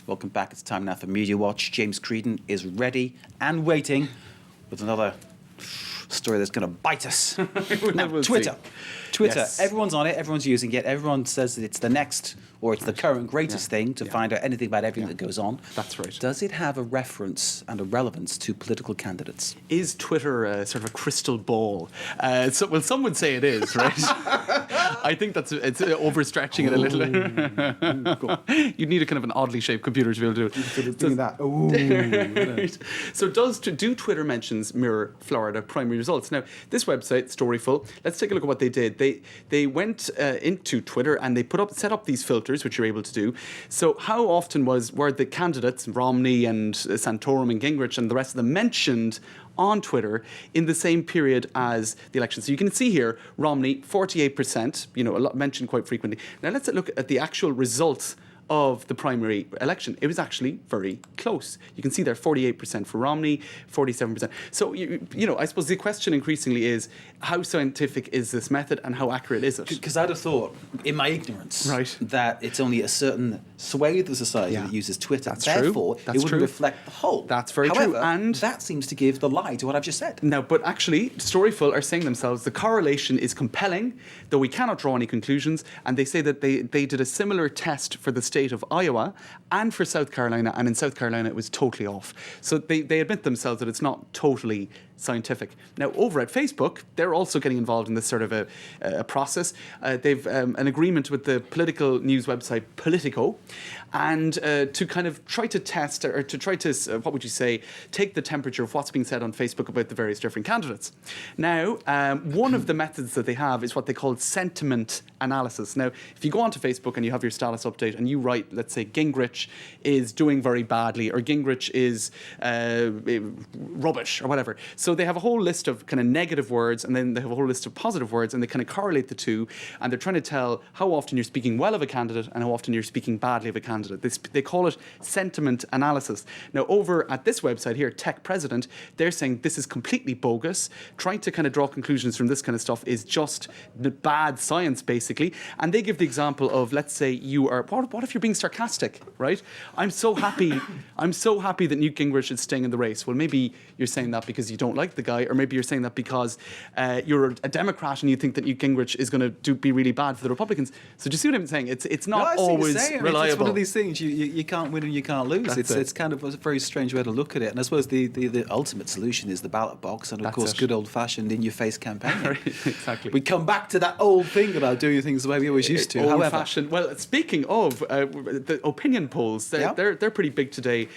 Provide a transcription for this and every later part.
Welcome back. It's time now for Media Watch. James Creedon is ready and waiting with another story that's going to bite us. Now, We'll Twitter. see. Twitter. Yes. Everyone's on it. Everyone's using it. Everyone says that it's the next or it's the current greatest thing to find out anything about everything that goes on. That's right. Does it have a reference and a relevance to political candidates? Is Twitter sort of a crystal ball? Some would say it is, right? I think it's overstretching it a little. You'd need a kind of an oddly shaped computer to be able to do it. Right. So do Twitter mentions mirror Florida primary results? Now, this website, Storyful, let's take a look at what they did. They went into Twitter and they set up these filters, which you're able to do. So how often were the candidates, Romney and Santorum and Gingrich and the rest of them, mentioned on Twitter in the same period as the election? So you can see here, Romney, 48%, a lot mentioned quite frequently. Now let's look at the actual results of the primary election. It was actually very close. You can see there 48% for Romney, 47%. So, I suppose the question increasingly is, how scientific is this method and how accurate is it? Because I'd have thought, in my ignorance, Right. that it's only a certain swathe of society that uses Twitter. That's true. Therefore, That's it wouldn't true. reflect the whole. That's very However, true. And that seems to give the lie to what I've just said. Now, but actually, Storyful are saying themselves the correlation is compelling, though we cannot draw any conclusions. And they say that they did a similar test for the state of Iowa and for South Carolina, and in South Carolina it was totally off. So they admit themselves that it's not totally scientific. Now, over at Facebook, they're also getting involved in this sort of a process. They've an agreement with the political news website Politico, and to kind of try to test or to try to, what would you say, take the temperature of what's being said on Facebook about the various different candidates. Now, one of the methods that they have is what they call sentiment analysis. Now, if you go onto Facebook and you have your status update and you write, let's say, Gingrich is doing very badly or Gingrich is rubbish or whatever. So they have a whole list of kind of negative words and then they have a whole list of positive words and they kind of correlate the two and they're trying to tell how often you're speaking well of a candidate and how often you're speaking badly of a candidate. They call it sentiment analysis. Now, over at this website here, Tech President, they're saying this is completely bogus. Trying to kind of draw conclusions from this kind of stuff is just bad science, basically. And they give the example of, let's say you are, what if you're being sarcastic, right? I'm so happy that Newt Gingrich is staying in the race. Well, maybe you're saying that because you don't like the guy, or maybe you're saying that because you're a Democrat and you think that Newt Gingrich is going to be really bad for the Republicans. So do you see what I'm saying? It's not always reliable. It's one of these things you can't win and you can't lose. It's kind of a very strange way to look at it. And I suppose the ultimate solution is the ballot box and, of course, good old-fashioned in-your-face campaigning. Right, exactly. We come back to that old thing about doing things the way we always used to. Old-fashioned. Well, speaking of the opinion polls, they're pretty big today.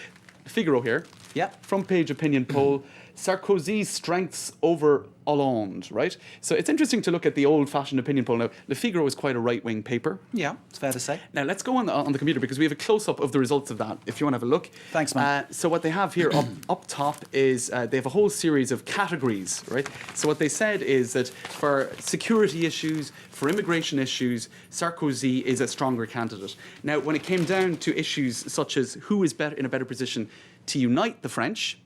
Figaro here. Yeah. Front page opinion poll. Sarkozy's strengths over Hollande, right? So it's interesting to look at the old-fashioned opinion poll. Now, Le Figaro is quite a right-wing paper. Yeah, it's fair to say. Now, let's go on the computer because we have a close-up of the results of that, if you want to have a look. Thanks, man. So what they have here up top is they have a whole series of categories, right? So what they said is that for security issues, for immigration issues, Sarkozy is a stronger candidate. Now, when it came down to issues such as who is in a better position to unite the French,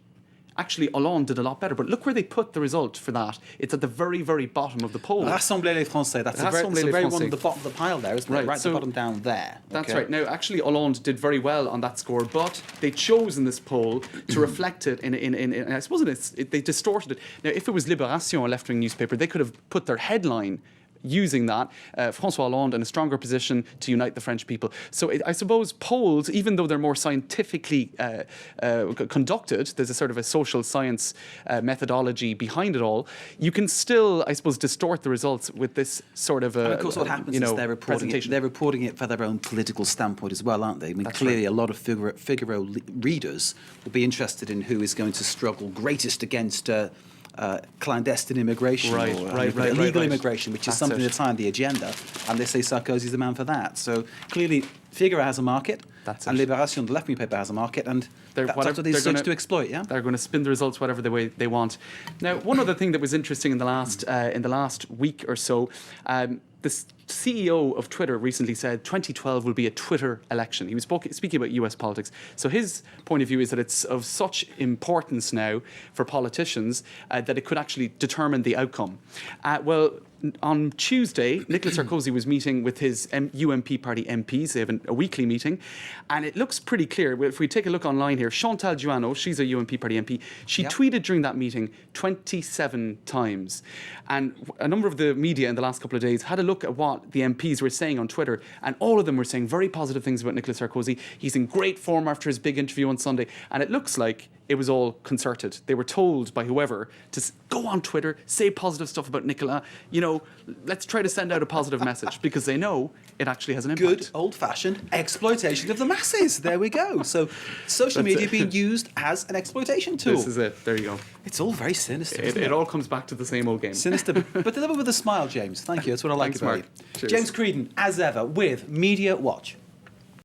actually, Hollande did a lot better. But look where they put the result for that. It's at the very, very bottom of the poll. Rassemblez les Français. That's the very one at the bottom of the pile there, isn't it? Right at the bottom down there. That's right. Now, actually, Hollande did very well on that score, but they chose in this poll to reflect it in I suppose they distorted it. Now, if it was Libération, a left-wing newspaper, they could have put their headline using that, François Hollande in a stronger position to unite the French people. So I suppose polls, even though they're more scientifically conducted, there's a sort of a social science methodology behind it all, you can still, I suppose, distort the results with this sort of and of course, what happens is they're reporting it for their own political standpoint as well, aren't they? I mean, That's clearly right. A lot of Figaro readers will be interested in who is going to struggle greatest against clandestine immigration or illegal immigration, which is something that's high on the agenda, and they say Sarkozy's the man for that. So clearly, Figaro has a market, and Libération, the left-wing paper, has a market, and that's what they search to exploit. Yeah, they're going to spin the results whatever the way they want. Now, one other thing that was interesting in the last week or so. The CEO of Twitter recently said 2012 will be a Twitter election. He was speaking about US politics. So his point of view is that it's of such importance now for politicians that it could actually determine the outcome. Well, on Tuesday, Nicola Sarkozy was meeting with his UMP party MPs. They have a weekly meeting. And it looks pretty clear. If we take a look online here, Chantal Giuano, she's a UMP party MP, she tweeted during that meeting 27 times. And a number of the media in the last couple of days had a look at what the MPs were saying on Twitter. And all of them were saying very positive things about Nicola Sarkozy. He's in great form after his big interview on Sunday. And it looks like it was all concerted. They were told by whoever to go on Twitter, say positive stuff about Nicola. You know, let's try to send out a positive message because they know it actually has an impact. Good old-fashioned exploitation of the masses. There we go. So social media being used as an exploitation tool. This is it. There you go. It's all very sinister. It all comes back to the same old game. Sinister, but deliver with a smile, James. Thank you. That's what I like Thanks, about Mark. you. Cheers. James Creedon, as ever, with Media Watch.